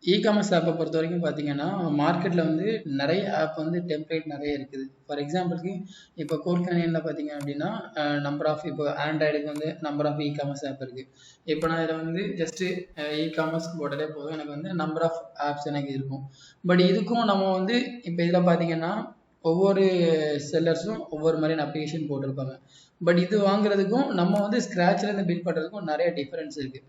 E-commerce ஆப்பை பொறுத்த வரைக்கும் பார்த்தீங்கன்னா, மார்க்கெட்டில் வந்து நிறைய ஆப் வந்து டெம்ப்ளேட் நிறைய இருக்குது. ஃபார் எக்ஸாம்பிளுக்கு இப்போ கோர்க்கனியனில் பார்த்தீங்க அப்படின்னா, நம்பர் ஆஃப் இப்போ ஆண்ட்ராய்டுக்கு வந்து நம்பர் ஆஃப் இ-காமர்ஸ் ஆப் இருக்குது. இப்போ நான் இதில் வந்து ஜஸ்ட்டு இ-காமர்ஸ்க்கு போட்டாலே போதும், எனக்கு வந்து நம்பர் ஆஃப் ஆப்ஸ் எனக்கு இருக்கும். பட் இதுக்கும் நம்ம வந்து இப்போ இதில் பார்த்தீங்கன்னா, ஒவ்வொரு செல்லர்ஸும் ஒவ்வொரு மாதிரியான அப்ளிகேஷன் போட்டிருப்பாங்க. பட் இது வாங்குறதுக்கும் நம்ம வந்து ஸ்க்ராட்ச்லேருந்து பில்ட் பண்ணுறதுக்கும் நிறைய டிஃப்ரென்ஸ் இருக்குது.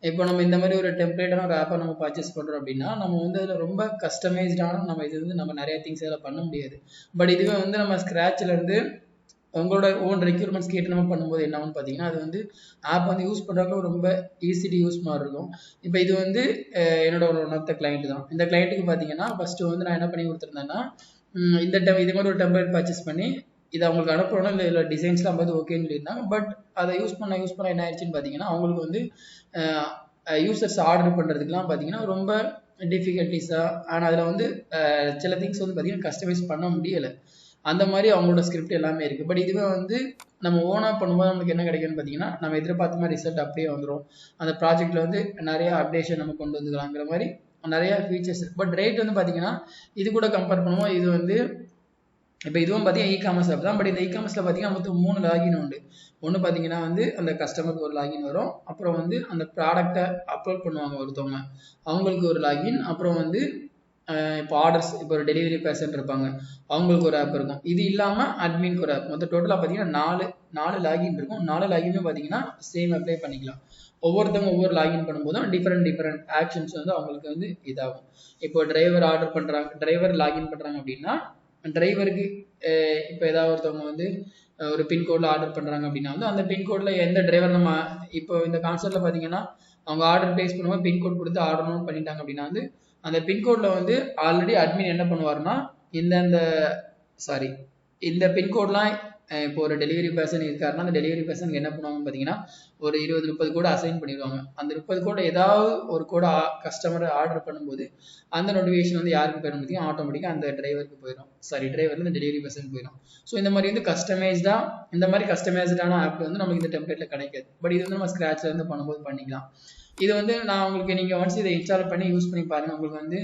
இப்போ நம்ம இந்த மாதிரி ஒரு டெம்ப்ளேட்டான ஒரு ஆப்பை நம்ம பர்ச்சேஸ் பண்ணுறோம் அப்படின்னா, நம்ம வந்து அதில் ரொம்ப கஸ்டமைஸ்டான நம்ம இது வந்து நம்ம நிறைய திங்ஸ் அதில் பண்ண முடியாது. பட் இதுவே வந்து நம்ம ஸ்க்ராட்ச்லேருந்து உங்களோட ஓன் ரெக்யூர்மெண்ட்ஸ் கேட்டு நம்ம பண்ணும்போது என்ன ஆகும்னு பார்த்தீங்கன்னா, அது வந்து ஆப் வந்து யூஸ் பண்ணுறதுக்கு ரொம்ப ஈஸி டு யூஸ் மாதிரி இருக்கும். இப்போ இது வந்து என்னோட ஒரு ஒன் ஆஃப் த கிளைண்ட் தான். இந்த கிளைண்ட்டுக்கு பார்த்தீங்கன்னா, ஃபஸ்ட்டு வந்து நான் என்ன பண்ணி கொடுத்துருந்தேன்னா, இது மாதிரி ஒரு டெம்ப்ளேட் பர்ச்சேஸ் பண்ணி இதை அவங்களுக்கு அனுப்புறோம்னா இல்லை இதில் டிசைன்ஸ்லாம் பார்த்து ஓகேன்னு சொல்லியிருந்தாங்க. பட் அதை யூஸ் பண்ண என்ன ஆயிடுச்சுன்னு பார்த்தீங்கன்னா, அவங்களுக்கு வந்து யூசர்ஸ் ஆர்டர் பண்ணுறதுக்குலாம் பார்த்தீங்கன்னா ரொம்ப டிஃபிகல்ட்டிஸாக, ஆனால் அதில் வந்து சில திங்ஸ் வந்து பார்த்தீங்கன்னா கஸ்டமைஸ் பண்ண முடியலை. அந்த மாதிரி அவங்களோட ஸ்கிரிப்ட் எல்லாமே இருக்குது. பட் இதுவே வந்து நம்ம ஓனாக பண்ணும்போது நமக்கு என்ன கிடைக்கும்னு பார்த்தீங்கன்னா, நம்ம எதிர்பார்த்த மாதிரி ரிசல்ட் அப்படியே வந்துடும். அந்த ப்ராஜெக்டில் வந்து நிறைய அப்டேஷன் நம்ம கொண்டு வந்துக்கலாங்கிற மாதிரி நிறைய ஃபீச்சர்ஸ். பட் ரேட் வந்து பார்த்தீங்கன்னா, இது கூட கம்பேர் பண்ணுவோம். இது வந்து இப்போ இதுவும் பார்த்தீங்கன்னா இ-காமர்ஸ் ஆப் தான். பட் இந்த இ-காமர்ஸில் பார்த்தீங்கன்னா மொத்தம் 3 லாகின் உண்டு. ஒன்று பார்த்தீங்கன்னா வந்து அந்த கஸ்டமருக்கு ஒரு லாகின் வரும். அப்புறம் வந்து அந்த ப்ராடக்டை அப்லோட் பண்ணுவாங்க ஒருத்தவங்க, அவங்களுக்கு ஒரு லாகின். அப்புறம் வந்து இப்போ ஆர்டர்ஸ், இப்போ ஒரு டெலிவரி பர்சன் இருப்பாங்க, அவங்களுக்கு ஒரு ஆப் இருக்கும். இது இல்லாமல் அட்மின்க்கு ஒரு ஆப். மொத்தம் டோட்டலாக பார்த்தீங்கன்னா நாலு லாகின் இருக்கும். 4 லாகினுமே பார்த்தீங்கன்னா சேம் அப்ளை பண்ணிக்கலாம். ஒவ்வொருத்தவங்க ஒவ்வொரு லாகின் பண்ணும்போதும் டிஃப்ரெண்ட் ஆக்ஷன்ஸ் வந்து அவங்களுக்கு வந்து இதாகும். இப்போ டிரைவர் லாகின் பண்ணுறாங்க அப்படின்னா, டிரைவருக்கு இப்போ ஏதாவது ஒருத்தவங்க வந்து ஒரு பின்கோடில் ஆர்டர் பண்ணுறாங்க அப்படின்னா வந்து அந்த பின்கோடில் எந்த டிரைவர் நம்ம இப்போ இந்த கான்செப்டில் பார்த்தீங்கன்னா, அவங்க ஆர்டர் பிளேஸ் பண்ணும்போது பின்கோட் கொடுத்து ஆர்டர் நோட் பண்ணிட்டாங்க அப்படின்னா வந்து அந்த பின்கோடில் வந்து ஆல்ரெடி அட்மின் என்ன பண்ணுவார்னா, இந்த பின்கோட்லாம் இப்போ ஒரு டெலிவரி பர்சன் இருக்காருன்னா, அந்த டெலிவரி பர்சனுக்கு என்ன பண்ணுவாங்கன்னு பார்த்தீங்கன்னா, ஒரு 20-30 கோடு அசைன் பண்ணிடுவாங்க. அந்த 30 கோடு ஏதாவது ஒரு கோடு கஸ்டமர் ஆர்டர் பண்ணும்போது அந்த நோட்டிஃபிகேஷன் வந்து யாருக்கு போயிடும் பார்த்தீங்கன்னா, ஆட்டோமேட்டிக்காக அந்த டிரைவருக்கு போயிடும். டிரைவர்ல இந்த டெலிவரி பர்சன் போயிடும். ஸோ இந்த மாதிரி வந்து இந்த மாதிரி கஸ்டமைஸ்டான ஆப் வந்து நமக்கு இந்த டெம்ப்ளேட்ல கிடைக்காது. பட் இது வந்து நம்ம ஸ்க்ராட்ச்ல இருந்து பண்ணும்போது பண்ணிக்கலாம். இது வந்து நான் உங்களுக்கு நீங்கள் ஒன்ஸ் இதை இன்ஸ்டால் பண்ணி யூஸ் பண்ணி பாருங்கள். உங்களுக்கு வந்து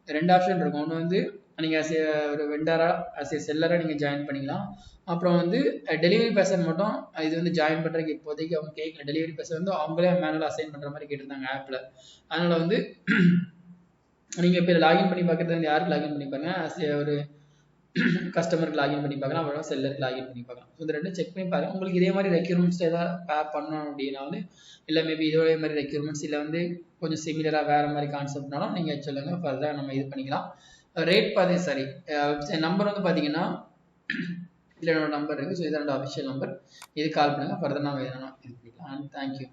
2 ஆப்ஷன் இருக்கும். ஒன்று வந்து நீங்கள் ஒரு வெண்டராக செல்லராக நீங்கள் ஜாயின் பண்ணிக்கலாம். அப்புறம் வந்து டெலிவரி பர்சன் மட்டும் இது வந்து ஜாயின் பண்ணுறதுக்கு இப்போதைக்கு அவங்க கேட்கல. டெலிவரி பர்சன் வந்து அவங்களே மேனுவல் அசைன் பண்ணுற மாதிரி கேட்டிருந்தாங்க ஆப்பில். அதனால் வந்து நீங்கள் இப்போ லாகின் பண்ணி பார்க்குறது வந்து யாருக்கு லாகின் பண்ணி பாருங்க, ஒரு கஸ்டமருக்கு லாகின் பண்ணி பார்க்கலாம், அப்புறம் செல்லருக்கு லாகின் பண்ணி பார்க்கலாம். ஸோ இந்த ரெண்டும் செக் பண்ணி பாருங்கள். உங்களுக்கு இதே மாதிரி ரெக்யூர்மெண்ட்ஸ் ஏதாவது பண்ணணும் அப்படின்னா வந்து, இல்லை மேபி இதே மாதிரி ரெக்யூர்மெண்ட்ஸ் இல்லை வந்து கொஞ்சம் சிமிலராக வேறு மாதிரி கான்செப்ட்னாலும் நீங்கள் சொல்லுங்கள். ஃபர்தராக நம்ம இது பண்ணிக்கலாம். ரேட் நம்பர் வந்து பார்த்தீங்கன்னா, இதில் என்னோட நம்பர் இருக்குது. ஸோ இதான் என்னோட அஃபிஷியல் நம்பர். இது கால் பண்ணுங்கள். ஃபர்தர் நம்ம எதனா இது பண்ணிக்கலாம். தேங்க்யூ.